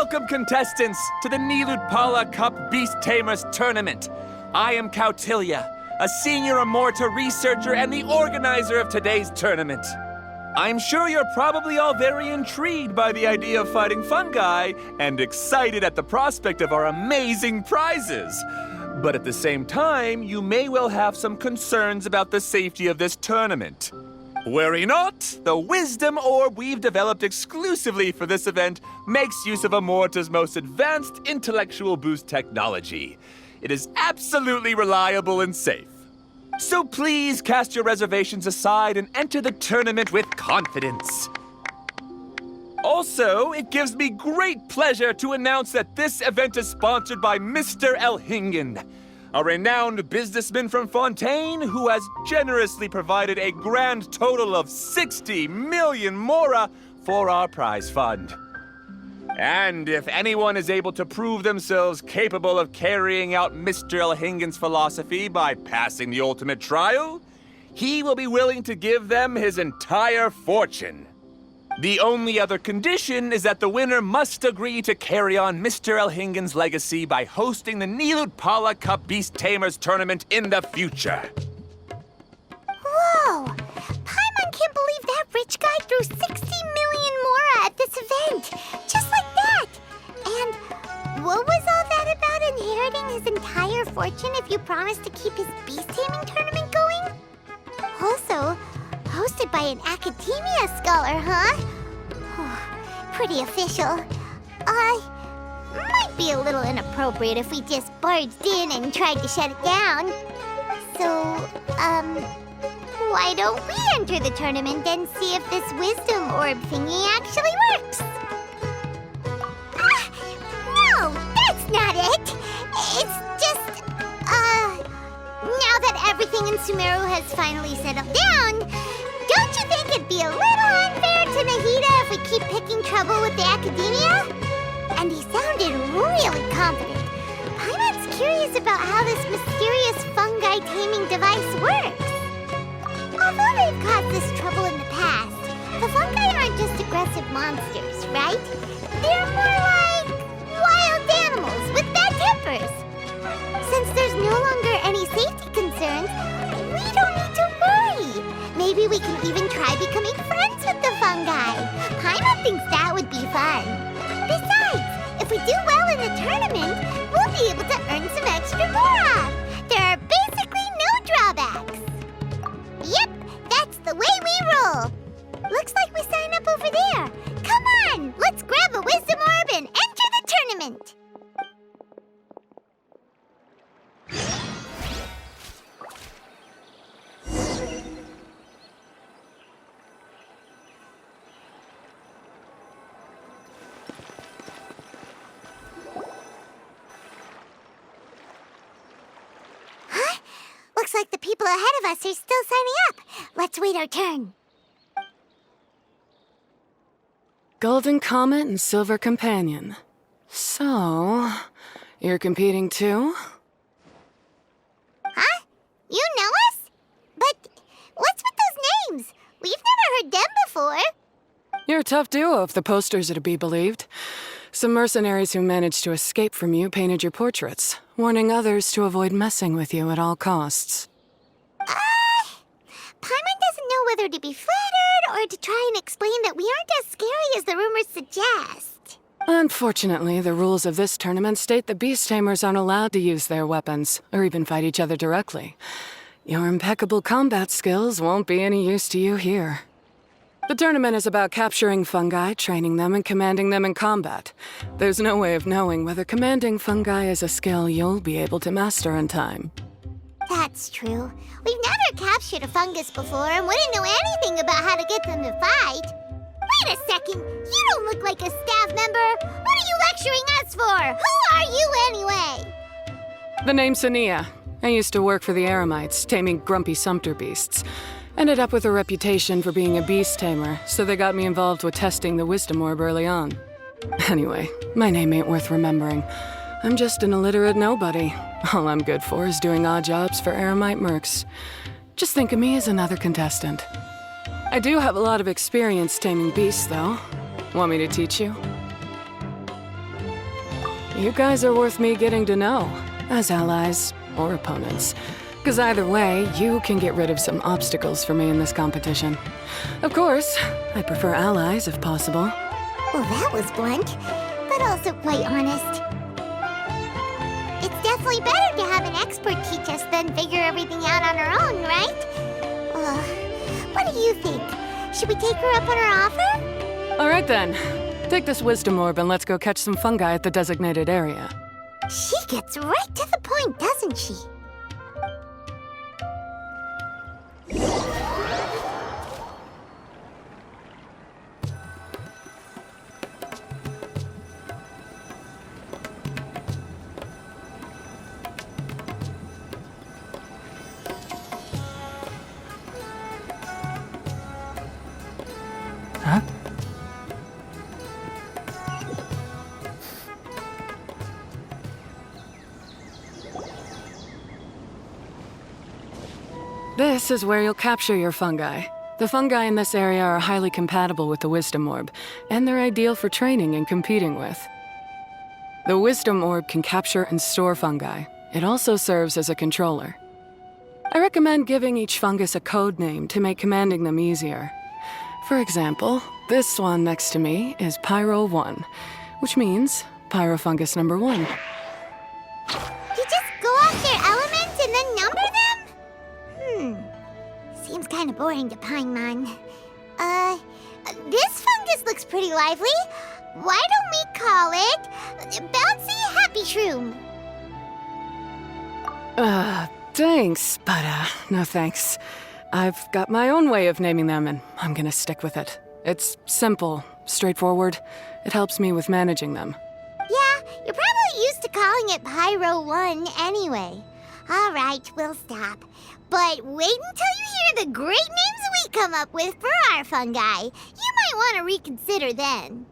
Welcome, contestants, to the Nilotpala Cup Beast Tamers Tournament. I am Kautilya, a senior Amorta researcher and the organizer of today's tournament. I'm sure you're probably all very intrigued by the idea of fighting fungi and excited at the prospect of our amazing prizes. But at the same time, you may well have some concerns about the safety of this tournament. Worry not, the wisdom orb we've developed exclusively for this event makes use of Amorta's most advanced intellectual boost technology. It is absolutely reliable and safe. So please cast your reservations aside and enter the tournament with confidence. Also, it gives me great pleasure to announce that this event is sponsored by Mr. Elhingen, a renowned businessman from Fontaine who has generously provided a grand total of 60 million mora for our prize fund. And if anyone is able to prove themselves capable of carrying out Mr. Elhingen's philosophy by passing the ultimate trial, he will be willing to give them his entire fortune. The only other condition is that the winner must agree to carry on Mr. Elhingen's legacy by hosting the Nilotpala Cup Beast Tamers tournament in the future. Whoa! Paimon can't believe that rich guy threw 60 million mora at this event! Just like that! And what was all that about inheriting his entire fortune if you promise to keep his beast taming tournament going? Also, hosted by an academia scholar, huh? Pretty official. Might be a little inappropriate if we just barged in and tried to shut it down. So, why don't we enter the tournament and see if this wisdom orb thingy actually works? No, that's not it! It's just, now that everything in Sumeru has finally settled down, don't you think it'd be a little unfair to Nahida if we keep picking trouble with the academia? And he sounded really confident. Paimon's curious about how this mysterious fungi taming device works. Although they've caused this trouble in the past, the fungi aren't just aggressive monsters, right? They're more like wild animals with bad tempers. Since there's no longer any safety concerns, we don't need to worry. Maybe we can even try becoming friends with the fungi. Paimon thinks that would be fun. Besides, if we do well in the tournament, we'll be able to earn some extra mora. There are basically no drawbacks. Yep, that's the way we roll. Looks like we sign up over there. Come on, let's grab a wisdom orb and enter the tournament. Looks like the people ahead of us are still signing up. Let's wait our turn. Golden Comet and Silver Companion. So, you're competing too? Huh? You know us? But what's with those names? We've never heard them before. You're a tough duo if the posters are to be believed. Some mercenaries who managed to escape from you painted your portraits, warning others to avoid messing with you at all costs. Paimon doesn't know whether to be flattered or to try and explain that we aren't as scary as the rumors suggest. Unfortunately, the rules of this tournament state that beast tamers aren't allowed to use their weapons, or even fight each other directly. Your impeccable combat skills won't be any use to you here. The tournament is about capturing fungi, training them, and commanding them in combat. There's no way of knowing whether commanding fungi is a skill you'll be able to master in time. That's true. We've never captured a fungus before and wouldn't know anything about how to get them to fight. Wait a second! You don't look like a staff member! What are you lecturing us for? Who are you anyway? The name's Sania. I used to work for the Eremites, taming grumpy sumpter beasts. Ended up with a reputation for being a beast tamer, so they got me involved with testing the wisdom orb early on. Anyway, my name ain't worth remembering. I'm just an illiterate nobody. All I'm good for is doing odd jobs for Eremite mercs. Just think of me as another contestant. I do have a lot of experience taming beasts, though. Want me to teach you? You guys are worth me getting to know, as allies or opponents. Because either way, you can get rid of some obstacles for me in this competition. Of course, I prefer allies if possible. Well, that was blunt, but also quite honest. It's definitely better to have an expert teach us than figure everything out on our own, right? What do you think? Should we take her up on her offer? All right then. Take this wisdom orb and let's go catch some fungi at the designated area. She gets right to the point, doesn't she? Huh? This is where you'll capture your fungi. The fungi in this area are highly compatible with the Wisdom Orb, and they're ideal for training and competing with. The Wisdom Orb can capture and store fungi. It also serves as a controller. I recommend giving each fungus a code name to make commanding them easier. For example, this one next to me is Pyro 1, which means Pyrofungus number 1. You just go off their elements and then number them? Seems kind of boring to Paimon. This fungus looks pretty lively. Why don't we call it Bouncy Happy Shroom? Thanks, but no thanks. I've got my own way of naming them, and I'm gonna stick with it. It's simple, straightforward. It helps me with managing them. Yeah, you're probably used to calling it Pyro 1 anyway. All right, we'll stop. But wait until you hear the great names we come up with for our fungi. You might want to reconsider then.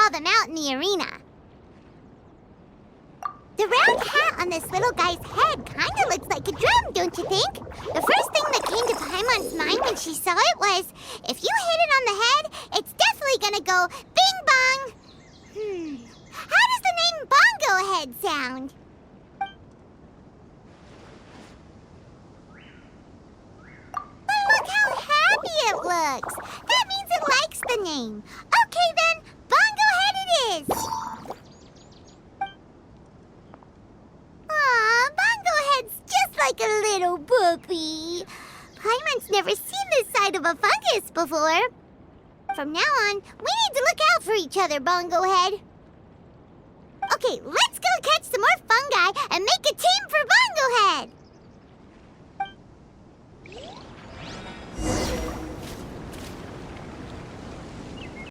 draw them out in the arena. The round hat on this little guy's head kind of looks like a drum, don't you think? The first thing that came to Paimon's mind when she saw it was, if you hit it on the head, it's definitely gonna go bing bong. How does the name Bongo Head sound? But look how happy it looks. That means it likes the name. Okay then, Bongo Head it is. Aw, Bongo Head's just like a little puppy. Paimon's never seen this side of a fungus before. From now on, we need to look out for each other, Bongo Head. Okay, let's go catch some more fungi and make a team for Bongo Head.